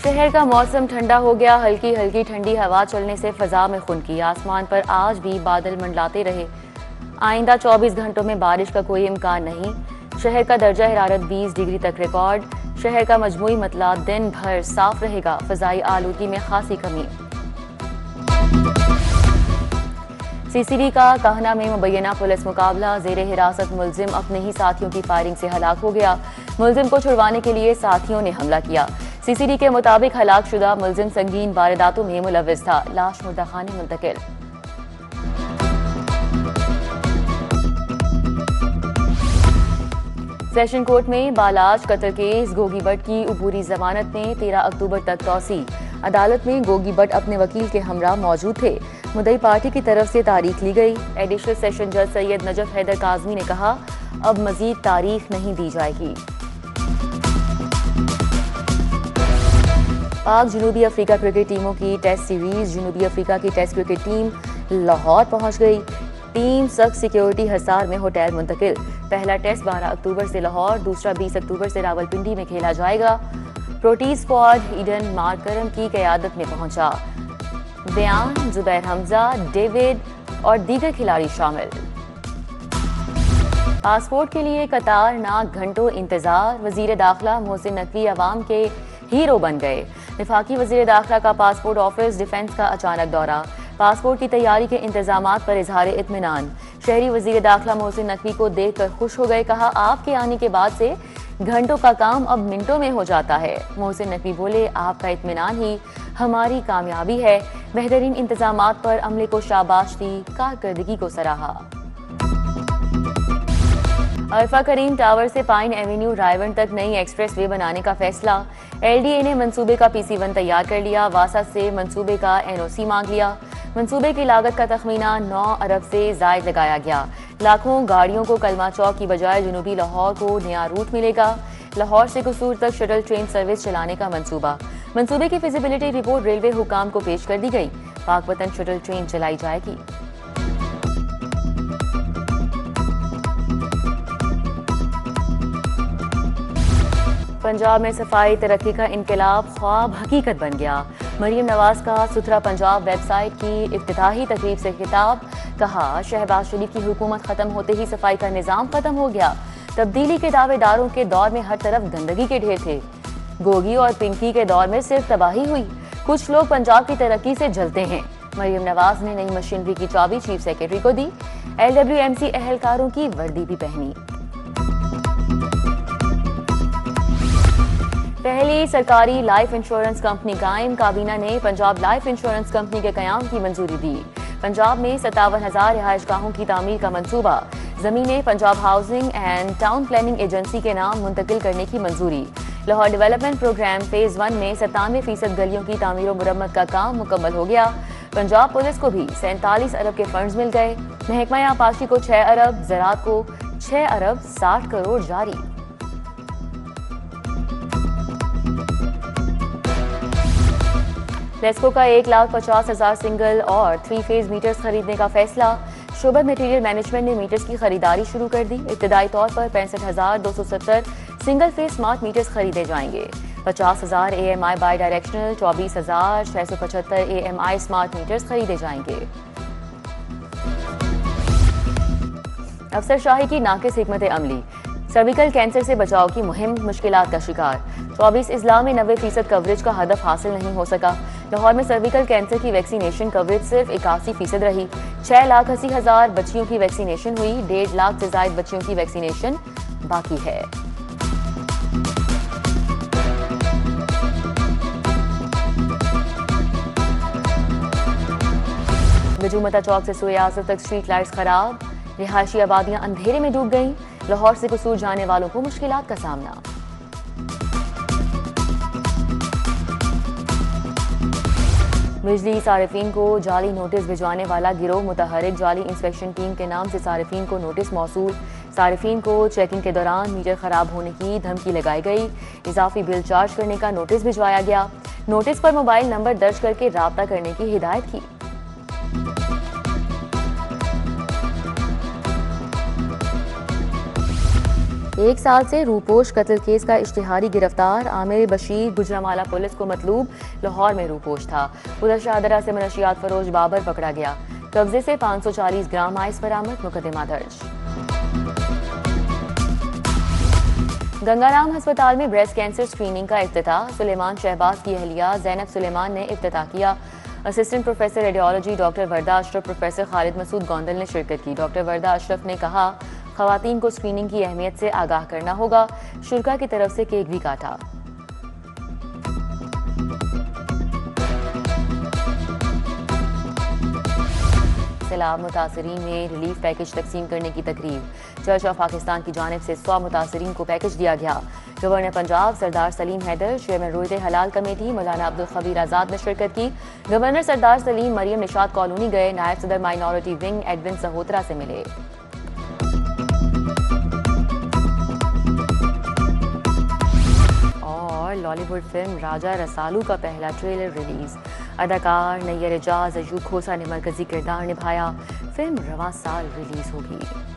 शहर का मौसम ठंडा हो गया। हल्की हल्की ठंडी हवा चलने से फिजा में खुनकी। आसमान पर आज भी बादल मंडलाते रहे। आइंदा 24 घंटों में बारिश का कोई इम्कान नहीं। शहर का दर्जा हरारत 20 डिग्री तक रिकॉर्ड। शहर का मजमूई मतला दिन भर साफ रहेगा। फिजाई आलूगी में खासी कमी। सीसीडी का कहना में मुबैना पुलिस मुकाबला। जेर हिरासत मुलजिम अपने ही साथियों की फायरिंग से हलाक हो गया। मुलजिम को छुड़वाने के लिए साथियों ने हमला किया। सीसीडी के मुताबिक हलाकशुदा मुलजिम संगीन वारदातों में मुलव्विस था। लाश मुर्दाखाने मुंतकिल। सेशन कोर्ट में बालाज कत्ल केस। गोगी भट्ट की अबूरी जमानत में 13 अक्टूबर तक तौसी। अदालत में गोगी भट्ट अपने वकील के हमरा मौजूद थे। मुद्दई पार्टी की तरफ से तारीख ली गई। एडिशनल सेशन जज सैयद नजफ हैदर काजमी ने कहा, अब मजीद तारीख नहीं दी जाएगी। पाक जनूबी अफ्रीका क्रिकेट टीमों की टेस्ट सीरीज। जनूबी अफ्रीका की टेस्ट क्रिकेट टीम लाहौर पहुंच गई। टीम सख्त सिक्योरिटी हिसार में होटल मुंतकिल। पहला टेस्ट 12 अक्टूबर से लाहौर, दूसरा 20 अक्टूबर से रावलपिंडी में खेला जाएगा। प्रोटी स्क्वाड ईडन मार्करम की क़यादत में पहुंचा। बयान, जुबैर हमजा, डेविड और दीगर खिलाड़ी शामिल। पासपोर्ट के लिए कतार ना घंटों इंतजार। वजीर दाखिला मोहसिन नकवी अवाम के हीरो बन गए। वफाकी वजीर दाखिला का पासपोर्ट ऑफिस डिफेंस का अचानक दौरा। पासपोर्ट की तैयारी के इंतजामात पर इजहार इत्मीनान। शहरी वजीर दाखिला मोहसिन नकवी को देखकर खुश हो गए। कहा, आपके आने के बाद से घंटों का काम अब मिनटों में हो जाता है। मोहसिन नकवी बोले, आपका इत्मीनान ही हमारी कामयाबी है। बेहतरीन इंतजामात पर अमले को शाबाश दी, कारकर्दगी को सराहा। अरफा करीम टावर से पाइन एवेन्यू रायवन तक नई एक्सप्रेस वे बनाने का फैसला। एलडीए ने मंसूबे का PC1 तैयार कर लिया। वासा से मंसूबे का NOC मांग लिया। मंसूबे की लागत का तखमीना 9 अरब से जायद लगाया गया। लाखों गाड़ियों को कलमा चौक की बजाय जनूबी लाहौर को नया रूट मिलेगा। लाहौर से कसूर तक शटल ट्रेन सर्विस चलाने का मंसूबा। मंसूबे की फिजिबिलिटी रिपोर्ट रेलवे हुकाम को पेश कर दी गई। पाकवतन शटल ट्रेन चलाई जाएगी। पंजाब में सफाई तरक्की का इनकलाब ख्वाब हकीकत बन गया। मरियम नवाज का सुथरा पंजाब वेबसाइट की इफ्तिताही तकरीब से खिताब। कहा, शहबाज शरीफ की हुकूमत खत्म होते ही सफाई का निजाम खत्म हो गया। तब्दीली के दावेदारों के दौर में हर तरफ गंदगी के ढेर थे। गोगी और पिंकी के दौर में सिर्फ तबाही हुई। कुछ लोग पंजाब की तरक्की से जलते हैं। मरियम नवाज ने नई मशीनरी की चाबी चीफ सेक्रेटरी को दी। LWMC अहलकारों की वर्दी भी पहनी। पहली सरकारी लाइफ इंश्योरेंस कंपनी कायम। काबीना ने पंजाब लाइफ इंश्योरेंस कंपनी के कयाम की मंजूरी दी। पंजाब में 57,000 रिहायशगाहों की तामीर का मंसूबा। जमीनें Punjab housing and town planning agency के नाम मुंतकिल करने की मंजूरी। लाहौर डेवलपमेंट प्रोग्राम फेज 1 में 97% गलियों की तामीर और मुरम्मत का काम मुकम्मल हो गया। पंजाब पुलिस को भी 47 अरब के फंड्स मिल गए। महकमा आपाशी को 6 अरब, ज़राअत को 6 अरब 60 करोड़ जारी। लेस्को का 1,50,000 सिंगल और 3 फेज मीटर्स खरीदने का फैसला। शोबा मटेरियल मैनेजमेंट ने मीटर्स की खरीदारी शुरू कर दी। इब्तदाई तौर पर 65,270 सिंगल फेज स्मार्ट मीटर्स खरीदे जाएंगे। 50,000 AMI by directional, 24,675 AMI smart meters खरीदे जाएंगे। अफसरशाही की नाकिस हिकमत अमली। सर्विकल कैंसर से बचाव की मुहिम मुश्किलात का शिकार। 24 अजला में 90% कवरेज का हदफ हासिल नहीं हो सका। लाहौर में सर्विकल कैंसर की वैक्सीनेशन कवरेज सिर्फ 81% रही। 6,80,000 बच्चियों की वैक्सीनेशन हुई। 1.5 लाख से ज्यादा बच्चियों की वैक्सीनेशन बाकी है। बिजूमता चौक से सूर्य आसर तक स्ट्रीट लाइट्स खराब। रिहायशी आबादियां अंधेरे में डूब गईं। लाहौर से कसूर जाने वालों को मुश्किलात का सामना। बिजली सारिफीन को जाली नोटिस भिजवाने वाला गिरोह मुतहरिक। जाली इंस्पेक्शन टीम के नाम से सारिफीन को नोटिस मौसूल। सारिफीन को चेकिंग के दौरान मीटर खराब होने की धमकी लगाई गई। इजाफी बिल चार्ज करने का नोटिस भिजवाया गया। नोटिस पर मोबाइल नंबर दर्ज करके राब्ता करने की हिदायत की। 1 साल से रूपोश कत्ल केस का इश्तिहारी गिरफ्तार आमिर बशीर गुजरांवाला पुलिस को मतलूब लाहौर में रूपोश था। उधर शाहदरा से मनशियात फरोश बाबर पकड़ा गया। कब्जे से 540 ग्राम आइस बरामद, मुकदमा दर्ज। गंगाराम अस्पताल में ब्रेस्ट कैंसर स्क्रीनिंग का इफ्तिताह। सुलेमान शहबाज की अहलिया जैनब सुलेमान ने इफ्तिताह किया। असिस्टेंट प्रोफेसर रेडियोलॉजी डॉक्टर वर्दा अशरफ, प्रोफेसर खालिद मसूद गोंदल ने शिरकत की। डॉक्टर वर्दा अशरफ ने कहा, खवातीन को स्क्रीनिंग की अहमियत से आगाह करना होगा। शुरा की तरफ से केक भी काटा। सैलाब मुतासरीन में रिलीफ पैकेज तकसीम करने की तकरीब। चर्च ऑफ पाकिस्तान की जानिब से 100 मुतासरीन को पैकेज दिया गया। गवर्नर पंजाब सरदार सलीम हैदर, चेयरमैन रोयत हलाल कमेटी मौलाना अब्दुल खबीर आजाद ने शिरकत की। गवर्नर सरदार सलीम मरियम निशात कॉलोनी गए। नायब सदर माइनॉरिटी विंग एडविन सहोत्रा से मिले। लॉलीवुड फिल्म राजा रसालू का पहला ट्रेलर रिलीज। अदाकार नैयर एजाज अयूब खोसा ने मरकजी किरदार निभाया। फिल्म रवां साल रिलीज होगी।